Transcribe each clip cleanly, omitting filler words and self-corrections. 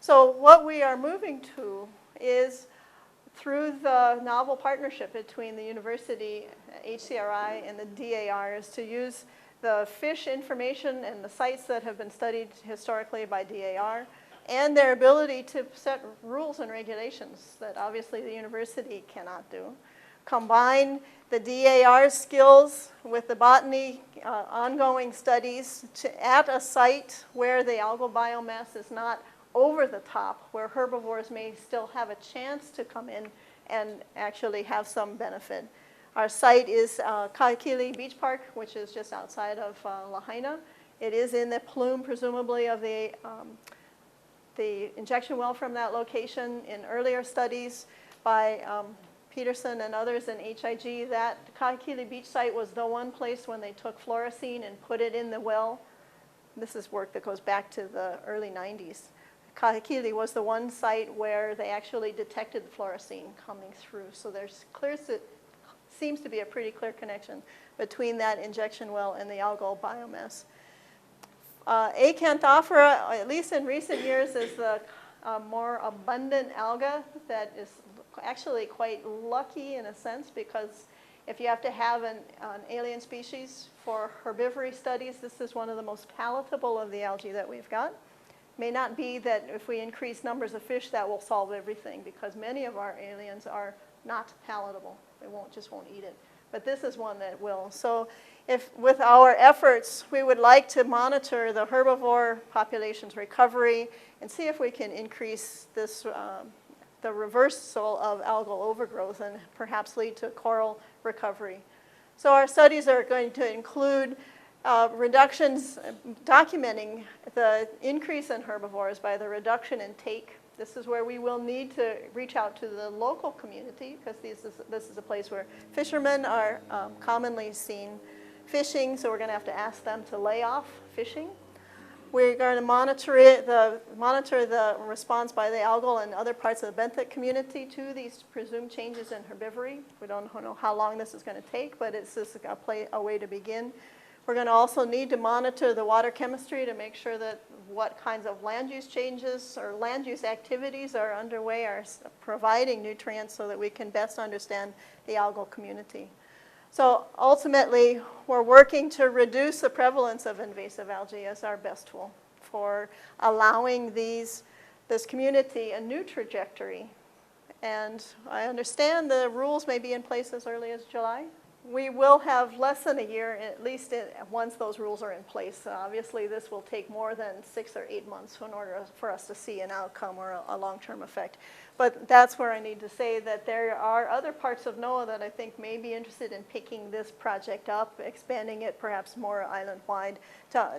So what we are moving to is through the novel partnership between the university, HCRI, and the DAR is to use the fish information and the sites that have been studied historically by DAR and their ability to set rules and regulations that obviously the university cannot do. Combine the DAR's skills with the botany ongoing studies at a site where the algal biomass is not over the top, where herbivores may still have a chance to come in and actually have some benefit. Our site is Kahekili Beach Park, which is just outside of Lahaina. It is in the plume, presumably, of the injection well from that location. In earlier studies by Peterson and others in HIG, that Kahekili Beach site was the one place when they took fluorescein and put it in the well. This is work that goes back to the early 90s. Kahekili was the one site where they actually detected the fluorescein coming through. So there's seems to be a pretty clear connection between that injection well and the algal biomass. Acanthophora, at least in recent years, is the more abundant alga that is actually quite lucky in a sense, because if you have to have an alien species for herbivory studies, this is one of the most palatable of the algae that we've got. May not be that if we increase numbers of fish that will solve everything, because many of our aliens are not palatable. They just won't eat it. But this is one that will. So if with our efforts, we would like to monitor the herbivore population's recovery and see if we can increase this, the reversal of algal overgrowth and perhaps lead to coral recovery. So our studies are going to include reductions, documenting the increase in herbivores by the reduction in take. This is where we will need to reach out to the local community, because this is a place where fishermen are commonly seen fishing, so we're going to have to ask them to lay off fishing. We're going to monitor the response by the algal and other parts of the benthic community to these presumed changes in herbivory. We don't know how long this is going to take, but it's just a way to begin. We're going to also need to monitor the water chemistry to make sure that what kinds of land use changes or land use activities are underway are providing nutrients so that we can best understand the algal community. So ultimately, we're working to reduce the prevalence of invasive algae as our best tool for allowing this community a new trajectory. And I understand the rules may be in place as early as July. We will have less than a year, at least once those rules are in place. Obviously, this will take more than 6 or 8 months in order for us to see an outcome or a long-term effect. But that's where I need to say that there are other parts of NOAA that I think may be interested in picking this project up, expanding it perhaps more island-wide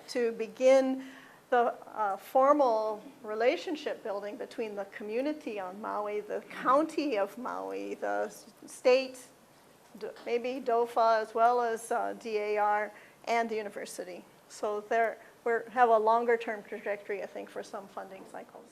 to begin the formal relationship building between the community on Maui, the county of Maui, the state, maybe DOFA, as well as DAR and the university. So we have a longer term trajectory, I think, for some funding cycles.